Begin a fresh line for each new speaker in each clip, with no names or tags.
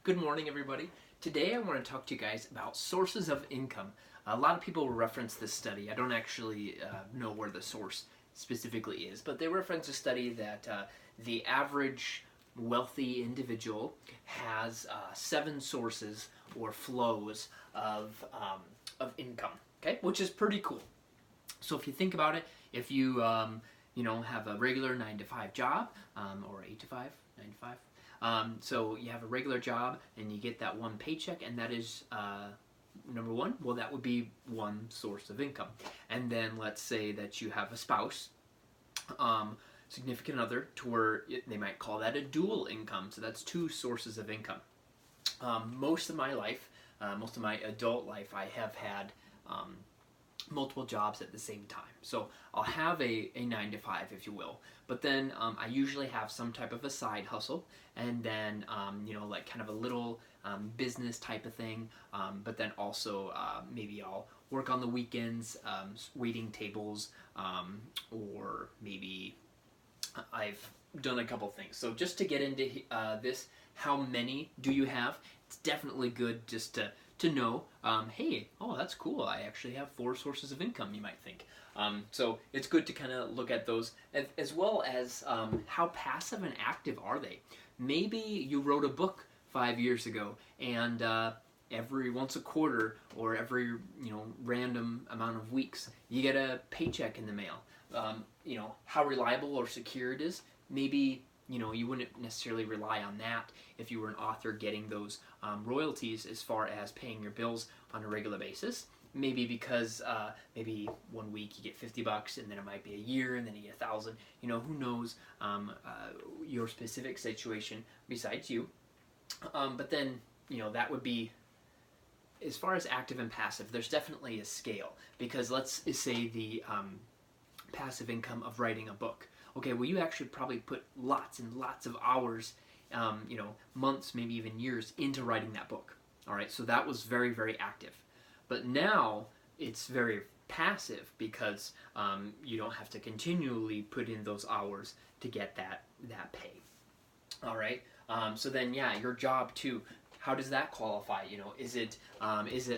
Good morning, everybody. Today I want to talk to you guys about sources of income. A lot of people reference this study. I don't actually know where the source specifically is, but they reference a study that the average wealthy individual has 7 sources or flows of income, okay, which is pretty cool. So if you think about it, if you have a regular 9 to 5 job, or 8 to 5, 9 to 5. So you have a regular job and you get that one paycheck, and that is number one. Well, that would be one source of income. And then let's say that you have a spouse, significant other, to where they might call that a dual income. So that's 2 sources of income. Most of my life, most of my adult life, I have had multiple jobs at the same time. So I'll have a 9 to 5, if you will, but then I usually have some type of a side hustle, and then like kind of a little business type of thing, but then also maybe I'll work on the weekends, waiting tables, or maybe I've done a couple things. So just to get into this, how many do you have? It's definitely good just to know, hey, oh, that's cool, I actually have 4 sources of income, you might think. So it's good to kind of look at those, as well as how passive and active are they. Maybe you wrote a book 5 years ago, and every once a quarter or every random amount of weeks you get a paycheck in the mail. How reliable or secure it is, maybe you wouldn't necessarily rely on that if you were an author getting those royalties as far as paying your bills on a regular basis. Maybe because maybe one week you get $50, and then it might be a year, and then you get 1,000. Who knows your specific situation besides you. But then that would be, as far as active and passive, there's definitely a scale, because let's say the passive income of writing a book. Okay, well, you actually probably put lots and lots of hours, months, maybe even years into writing that book. All right, so that was very, very active. But now it's very passive, because you don't have to continually put in those hours to get that pay. All right, so then your job too. How does that qualify? Is it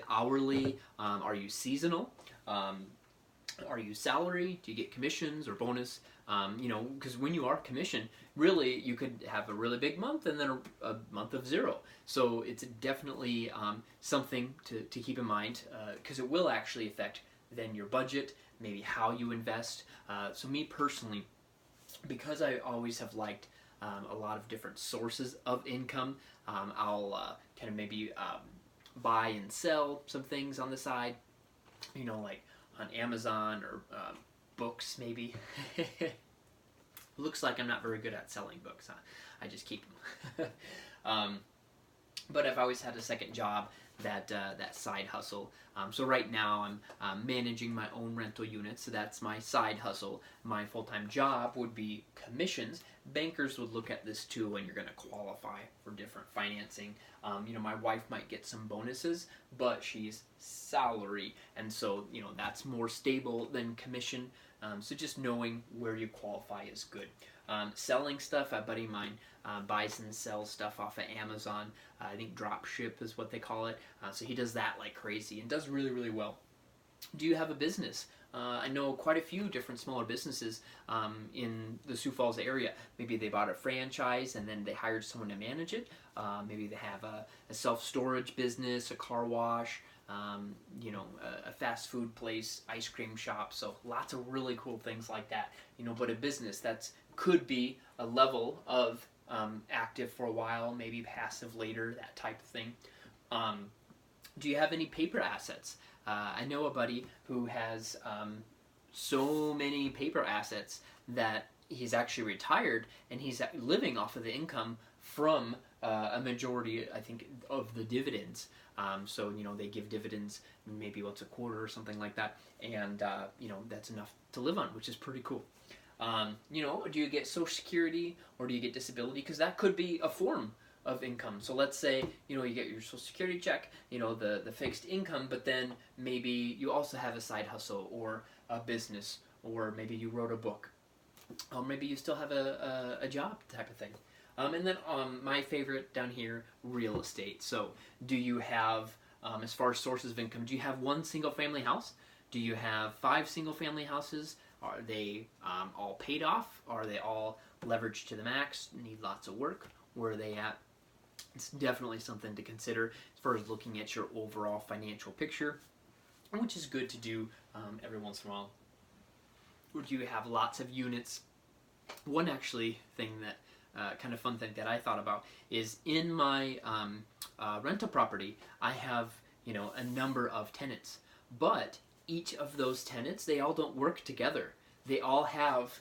hourly? Are you seasonal? Are you salary? Do you get commissions or bonus? Because when you are commissioned, really you could have a really big month and then a month of 0. So it's definitely something to keep in mind, because it will actually affect then your budget, maybe how you invest. So me personally, because I always have liked a lot of different sources of income, I'll kind of maybe buy and sell some things on the side, like on Amazon, or books maybe. Looks like I'm not very good at selling books, huh? I just keep them. But I've always had a second job, that side hustle. So right now I'm managing my own rental unit, so that's my side hustle. My full-time job would be commissions. Bankers would look at this too when you're going to qualify for different financing. My wife might get some bonuses, but she's salary, and so that's more stable than commission. So just knowing where you qualify is good. Selling stuff, a buddy of mine buys and sells stuff off of Amazon. I think drop ship is what they call it. So he does that like crazy and does really, really well. Do you have a business? I know quite a few different smaller businesses in the Sioux Falls area. Maybe they bought a franchise and then they hired someone to manage it. Maybe they have a self-storage business, a car wash, a fast food place, ice cream shop. So lots of really cool things like that. But a business could be a level of active for a while, maybe passive later, that type of thing. Do you have any paper assets? I know a buddy who has so many paper assets that he's actually retired, and he's living off of the income from a majority, I think, of the dividends. So they give dividends maybe once a quarter or something like that, and that's enough to live on, which is pretty cool. Do you get Social Security or do you get disability? Because that could be a form of income. So let's say you get your Social Security check, the fixed income, but then maybe you also have a side hustle or a business, or maybe you wrote a book, or maybe you still have a job type of thing. And then my favorite down here, real estate. So do you have, as far as sources of income, do you have one single family house? Do you have 5 single family houses? Are they all paid off? Are they all leveraged to the max? Need lots of work? Where are they at? It's definitely something to consider as far as looking at your overall financial picture, which is good to do every once in a while. Or do you have lots of units? One actually thing that kind of fun thing that I thought about is in my rental property, I have a number of tenants, but each of those tenants, they all don't work together. They all have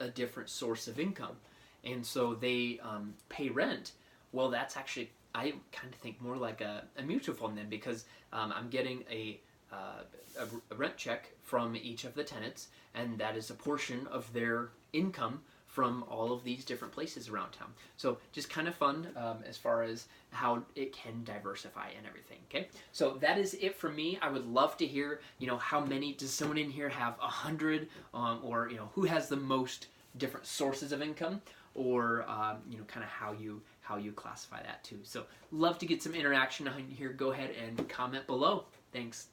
a different source of income, and so they pay rent. Well, that's actually, I kind of think more like a mutual fund then, because I'm getting a rent check from each of the tenants, and that is a portion of their income from all of these different places around town. So just kind of fun as far as how it can diversify and everything. Okay, so that is it for me. I would love to hear, how many does someone in here have 100, or who has the most different sources of income, or kind of how you classify that too. So love to get some interaction on here. Go ahead and comment below. Thanks.